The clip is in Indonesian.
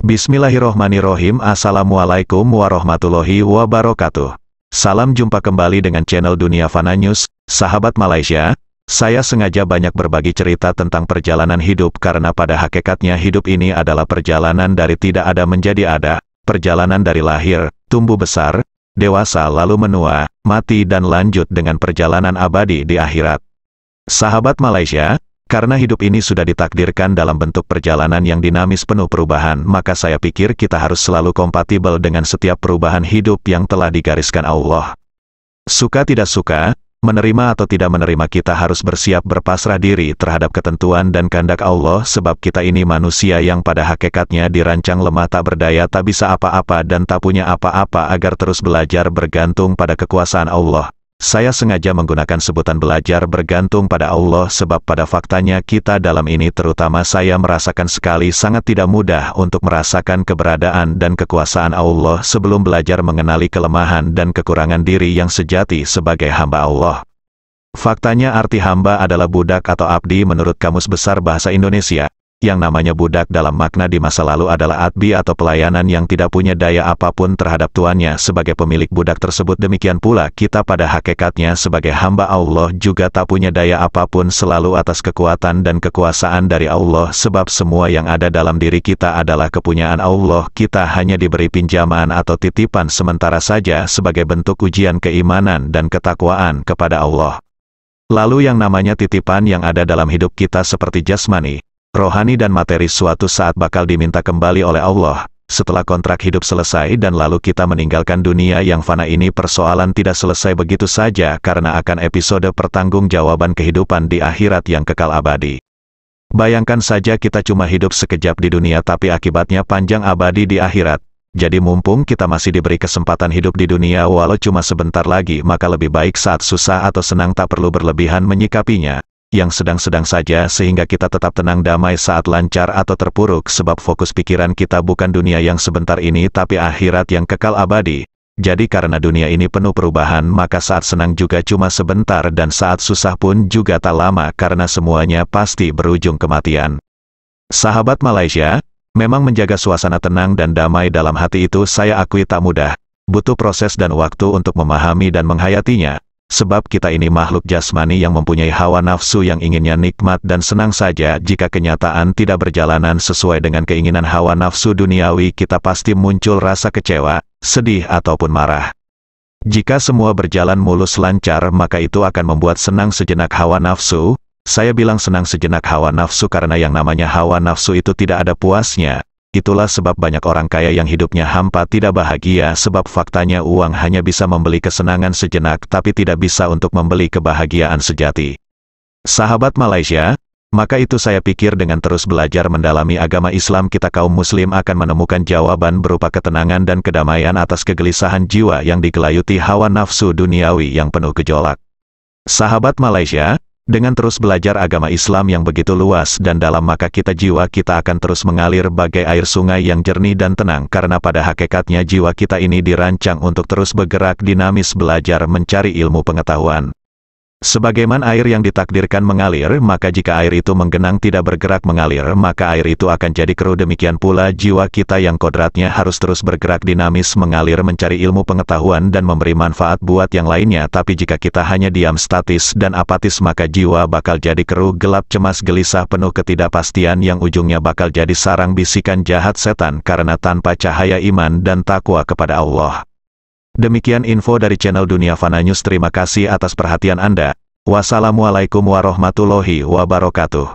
Bismillahirrohmanirrohim. Assalamualaikum warahmatullahi wabarakatuh. Salam jumpa kembali dengan channel Dunia Fana News. Sahabat Malaysia, saya sengaja banyak berbagi cerita tentang perjalanan hidup karena pada hakikatnya hidup ini adalah perjalanan dari tidak ada menjadi ada, perjalanan dari lahir, tumbuh besar, dewasa lalu menua, mati dan lanjut dengan perjalanan abadi di akhirat. Sahabat Malaysia, karena hidup ini sudah ditakdirkan dalam bentuk perjalanan yang dinamis penuh perubahan, maka saya pikir kita harus selalu kompatibel dengan setiap perubahan hidup yang telah digariskan Allah. Suka tidak suka, menerima atau tidak menerima, kita harus bersiap berpasrah diri terhadap ketentuan dan kehendak Allah, sebab kita ini manusia yang pada hakikatnya dirancang lemah, tak berdaya, tak bisa apa-apa dan tak punya apa-apa, agar terus belajar bergantung pada kekuasaan Allah. Saya sengaja menggunakan sebutan belajar bergantung pada Allah sebab pada faktanya kita dalam ini, terutama saya, merasakan sekali sangat tidak mudah untuk merasakan keberadaan dan kekuasaan Allah sebelum belajar mengenali kelemahan dan kekurangan diri yang sejati sebagai hamba Allah. Faktanya arti hamba adalah budak atau abdi menurut Kamus Besar Bahasa Indonesia. Yang namanya budak dalam makna di masa lalu adalah abdi atau pelayanan yang tidak punya daya apapun terhadap tuannya sebagai pemilik budak tersebut. Demikian pula kita pada hakikatnya sebagai hamba Allah juga tak punya daya apapun selalu atas kekuatan dan kekuasaan dari Allah, sebab semua yang ada dalam diri kita adalah kepunyaan Allah. Kita hanya diberi pinjaman atau titipan sementara saja sebagai bentuk ujian keimanan dan ketakwaan kepada Allah. Lalu yang namanya titipan yang ada dalam hidup kita seperti jasmani, rohani dan materi suatu saat bakal diminta kembali oleh Allah, setelah kontrak hidup selesai dan lalu kita meninggalkan dunia yang fana ini. Persoalan tidak selesai begitu saja karena akan episode pertanggungjawaban kehidupan di akhirat yang kekal abadi. Bayangkan saja kita cuma hidup sekejap di dunia tapi akibatnya panjang abadi di akhirat. Jadi mumpung kita masih diberi kesempatan hidup di dunia walau cuma sebentar lagi, maka lebih baik saat susah atau senang tak perlu berlebihan menyikapinya, yang sedang-sedang saja, sehingga kita tetap tenang damai saat lancar atau terpuruk, sebab fokus pikiran kita bukan dunia yang sebentar ini tapi akhirat yang kekal abadi. Jadi karena dunia ini penuh perubahan, maka saat senang juga cuma sebentar dan saat susah pun juga tak lama karena semuanya pasti berujung kematian. Sahabat Malaysia, memang menjaga suasana tenang dan damai dalam hati itu saya akui tak mudah, butuh proses dan waktu untuk memahami dan menghayatinya. Sebab kita ini makhluk jasmani yang mempunyai hawa nafsu yang inginnya nikmat dan senang saja. Jika kenyataan tidak berjalanan sesuai dengan keinginan hawa nafsu duniawi, kita pasti muncul rasa kecewa, sedih ataupun marah. Jika semua berjalan mulus lancar, maka itu akan membuat senang sejenak hawa nafsu. Saya bilang senang sejenak hawa nafsu karena yang namanya hawa nafsu itu tidak ada puasnya. Itulah sebab banyak orang kaya yang hidupnya hampa tidak bahagia, sebab faktanya uang hanya bisa membeli kesenangan sejenak tapi tidak bisa untuk membeli kebahagiaan sejati. Sahabat Malaysia, maka itu saya pikir dengan terus belajar mendalami agama Islam, kita kaum muslim akan menemukan jawaban berupa ketenangan dan kedamaian atas kegelisahan jiwa yang digelayuti hawa nafsu duniawi yang penuh gejolak. Sahabat Malaysia, dengan terus belajar agama Islam yang begitu luas dan dalam, maka jiwa kita akan terus mengalir bagai air sungai yang jernih dan tenang, karena pada hakikatnya jiwa kita ini dirancang untuk terus bergerak dinamis belajar mencari ilmu pengetahuan. Sebagaimana air yang ditakdirkan mengalir, maka jika air itu menggenang tidak bergerak mengalir, maka air itu akan jadi keruh. Demikian pula jiwa kita yang kodratnya harus terus bergerak dinamis mengalir mencari ilmu pengetahuan dan memberi manfaat buat yang lainnya. Tapi jika kita hanya diam statis dan apatis, maka jiwa bakal jadi keruh, gelap, cemas, gelisah, penuh ketidakpastian yang ujungnya bakal jadi sarang bisikan jahat setan karena tanpa cahaya iman dan takwa kepada Allah. Demikian info dari channel Dunia Fana News. Terima kasih atas perhatian Anda. Wassalamualaikum warahmatullahi wabarakatuh.